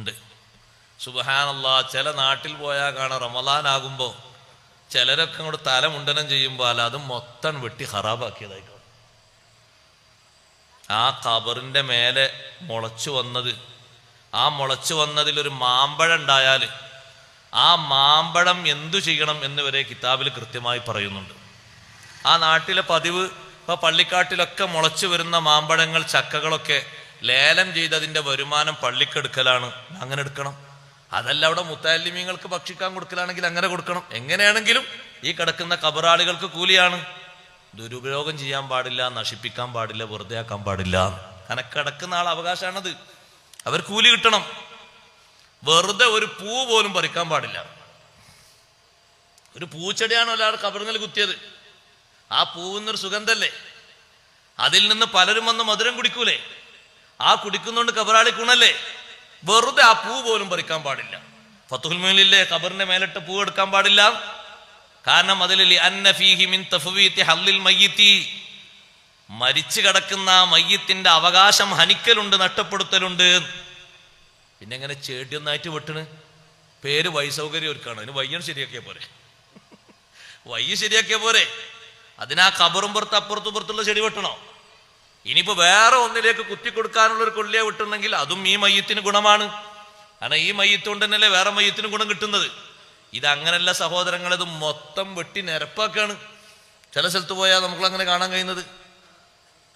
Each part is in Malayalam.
ഉണ്ട്. സുബ്ഹാനല്ലാഹ്, ചില നാട്ടിൽ പോയാൽ കാണാം റമളാനാകുമ്പോൾ ചിലരൊക്കെ അങ്ങോട്ട് തല മുണ്ടനം ചെയ്യുമ്പോൾ അല്ല അത് മൊത്തം വെട്ടി ഹറാബാക്കിയതായിക്കോട്ടെ. ആ ഖബറിന്റെ മേലെ മുളച്ചു വന്നതിലൊരു മാമ്പഴം ഉണ്ടായാൽ ആ മാമ്പഴം എന്തു ചെയ്യണം എന്ന് വരെ കിതാബിൽ കൃത്യമായി പറയുന്നുണ്ട്. ആ നാട്ടിലെ പതിവ് ഇപ്പൊ പള്ളിക്കാട്ടിലൊക്കെ മുളച്ചു വരുന്ന മാമ്പഴങ്ങൾ, ചക്കകളൊക്കെ ലേലം ചെയ്തതിന്റെ വരുമാനം പള്ളിക്കെടുക്കലാണ്. അങ്ങനെ എടുക്കണം. അതല്ല അവിടെ മുത്തല്ലിമീങ്ങൾക്ക് ഭക്ഷിക്കാൻ കൊടുക്കലാണെങ്കിൽ അങ്ങനെ കൊടുക്കണം. എങ്ങനെയാണെങ്കിലും ഈ കിടക്കുന്ന ഖബറാളികൾക്ക് കൂലിയാണ്. ദുരുപയോഗം ചെയ്യാൻ പാടില്ല, നശിപ്പിക്കാൻ പാടില്ല, വെറുതെ ആക്കാൻ പാടില്ല. കാരണം കിടക്കുന്ന ആൾ അവകാശമാണത്. അവർ കൂലി കിട്ടണം. വെറുതെ ഒരു പൂ പോലും പറിക്കാൻ പാടില്ല. ഒരു പൂച്ചെടിയാണ് ഒരാൾ ഖബറിൽ കുത്തിയത്. ആ പൂവിന്നൊരു സുഗന്ധല്ലേ, അതിൽ നിന്ന് പലരും വന്ന് മധുരം കുടിക്കൂലേ? ആ കുടിക്കുന്നോണ്ട് ഖബറാളി ഗുണല്ലേ? വെറുതെ ആ പൂ പോലും പറിക്കാൻ പാടില്ല. ഫത്തുഹുൽ മുഈനിലെ ഖബറിന്റെ മേലിട്ട് പൂ എടുക്കാൻ പാടില്ല. കാരണം അതിൽ മരിച്ചു കിടക്കുന്ന മയ്യത്തിന്റെ അവകാശം ഹനിക്കലുണ്ട്, നഷ്ടപ്പെടുത്തലുണ്ട്. പിന്നെ എങ്ങനെ ചേട്ടിയൊന്നായിട്ട് വെട്ടണ്? പേര് വൈസൗകര്യം ഒരുക്കാണ്. അതിന് വയ്യൻ ശരിയാക്കിയ പോരെ, വയ്യ ശരിയാക്കിയ പോരെ. അതിനാ ഖബറും പുറത്ത് അപ്പുറത്തും പുറത്തുള്ള ചെടി വെട്ടണോ? ഇനിയിപ്പോ വേറെ ഒന്നിലേക്ക് കുത്തിക്കൊടുക്കാനുള്ള ഒരു കൊള്ളിയെ വിട്ടുന്നെങ്കിൽ അതും ഈ മയ്യത്തിന് ഗുണമാണ്. കാരണം ഈ മയ്യത്ത് കൊണ്ട് തന്നെയല്ലേ വേറെ മയ്യത്തിന് ഗുണം കിട്ടുന്നത്. ഇതങ്ങനല്ല സഹോദരങ്ങൾ, ഇത് മൊത്തം വെട്ടി നിരപ്പാക്കാണ്. ചില സ്ഥലത്ത് പോയാൽ നമുക്കങ്ങനെ കാണാൻ കഴിയുന്നത്.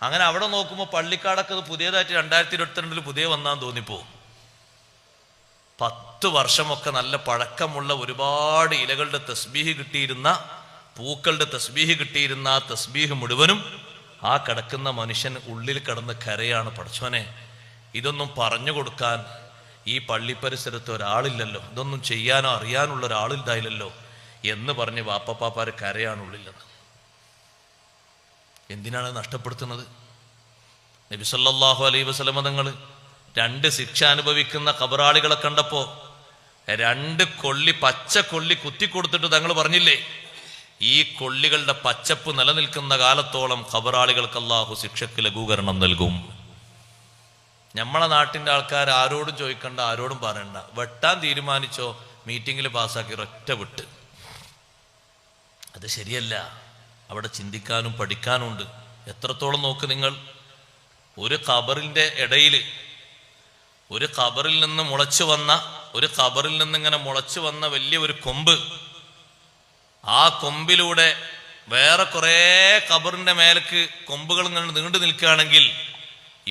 അങ്ങനെ അവിടെ നോക്കുമ്പോൾ പള്ളിക്കാടൊക്കെ ഇത് പുതിയതായിട്ട് 2022 പുതിയ വന്നാന്ന് തോന്നിപ്പോവും. 10 വർഷമൊക്കെ നല്ല പഴക്കമുള്ള ഒരുപാട് ഇലകളുടെ തസ്ബീഹ് കിട്ടിയിരുന്ന, പൂക്കളുടെ തസ്ബീഹ് കിട്ടിയിരുന്ന ആ തസ്ബീഹ് മുഴുവനും ആ കിടക്കുന്ന മനുഷ്യൻ ഉള്ളിൽ കിടന്ന് കരയാണ്. പടച്ചോനെ, ഇതൊന്നും പറഞ്ഞു കൊടുക്കാൻ ഈ പള്ളി പരിസരത്ത് ഒരാളില്ലല്ലോ, ഇതൊന്നും ചെയ്യാനോ അറിയാനുള്ള ഒരാളില്ലായില്ലല്ലോ എന്ന് പറഞ്ഞ് വാപ്പപ്പാപ്പാര് കരയാണ് ഉള്ളിലെന്ന്. എന്തിനാണ് നഷ്ടപ്പെടുത്തുന്നത്? നബി സല്ലല്ലാഹു അലൈഹി വസല്ലം തങ്ങൾ 2 ശിക്ഷ അനുഭവിക്കുന്ന ഖബറാളികളെ കണ്ടപ്പോ 2 കൊള്ളി, പച്ച കൊള്ളി കുത്തിക്കൊടുത്തിട്ട് തങ്ങൾ പറഞ്ഞില്ലേ, ഈ കൊള്ളികളുടെ പച്ചപ്പ് നിലനിൽക്കുന്ന കാലത്തോളം ഖബറാളികൾക്ക് അല്ലാഹു ശിക്ഷയ്ക്ക് ലഘൂകരണം നൽകും. നമ്മളെ നാട്ടിന്റെ ആൾക്കാർ ആരോടും ചോദിക്കണ്ട, ആരോടും പറയണ്ട. വെട്ടാൻ തീരുമാനിച്ചോ, മീറ്റിങ്ങിൽ പാസ്സാക്കി ഒറ്റ വിട്ട്. അത് ശരിയല്ല. അവിടെ ചിന്തിക്കാനും പഠിക്കാനും ഉണ്ട്. എത്രത്തോളം നോക്ക് നിങ്ങൾ, ഒരു ഖബറിന്റെ ഇടയിൽ, ഒരു ഖബറിൽ നിന്ന് ഇങ്ങനെ മുളച്ചു വന്ന വലിയ ഒരു കൊമ്പ്, ആ കൊമ്പിലൂടെ വേറെ കുറെ ഖബറിന്റെ മേലേക്ക് കൊമ്പുകൾ ഇങ്ങനെ നീണ്ടു നിൽക്കുകയാണെങ്കിൽ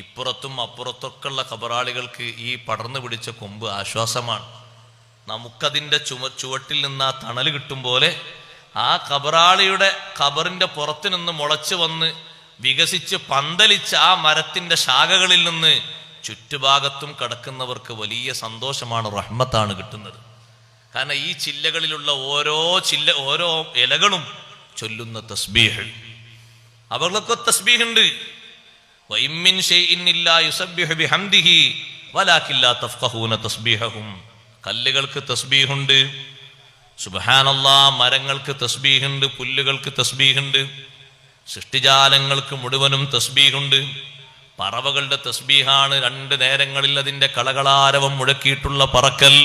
ഇപ്പുറത്തും അപ്പുറത്തൊക്കെ ഉള്ള ഖബറാളികൾക്ക് ഈ പടർന്നു പിടിച്ച കൊമ്പ് ആശ്വാസമാണ്. നമുക്കതിൻ്റെ ചുവട്ടിൽ നിന്ന് ആ തണൽ കിട്ടും പോലെ ആ ഖബറാളിയുടെ ഖബറിന്റെ പുറത്തു നിന്ന് മുളച്ചു വന്ന് വികസിച്ച് പന്തലിച്ച ആ മരത്തിന്റെ ശാഖകളിൽ നിന്ന് ചുറ്റുഭാഗത്തും കിടക്കുന്നവർക്ക് വലിയ സന്തോഷമാണ്, റഹ്മത്താണ് കിട്ടുന്നത്. കാരണം ഈ ചില്ലകളിലുള്ള ഓരോ ഇലകളും ചൊല്ലുന്ന തസ്ബീഹ്, അവർക്കൊക്കെ തസ്ബീഹ് ഉണ്ട്. വഇമ്മിൻ ശൈഇൻ ഇല്ലാ യുസബ്ബിഹു ബിഹംദിഹി വലാകിൻ ലാ തഫ്ഖഹൂന തസ്ബീഹഹും. കല്ലുകൾക്ക് തസ്ബീഹുണ്ട്, സുബ്ഹാനല്ലാഹ്. മരങ്ങൾക്ക് തസ്ബീഹുണ്ട്, പുല്ലുകൾക്ക് തസ്ബീഹുണ്ട്, സൃഷ്ടിജാലങ്ങൾക്ക് മുഴുവനും തസ്ബീഹുണ്ട്. പറവകളുടെ തസ്ബീഹാണ് 2 നേരങ്ങളിൽ അതിന്റെ കളകളാരവം മുഴക്കിയിട്ടുള്ള പറക്കൽ.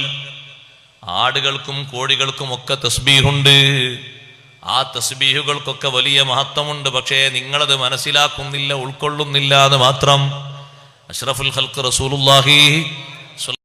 ആടുകൾക്കും കോഴികൾക്കും ഒക്കെ തസ്ബീഹുണ്ട്. ആ തസ്ബീഹുകൾക്കൊക്കെ വലിയ മഹത്വമുണ്ട്. പക്ഷേ നിങ്ങളത് മനസ്സിലാക്കുന്നില്ല, ഉൾക്കൊള്ളുന്നില്ല എന്ന് മാത്രം. അഷ്റഫുൽ ഖൽഖ് റസൂലുള്ളാഹി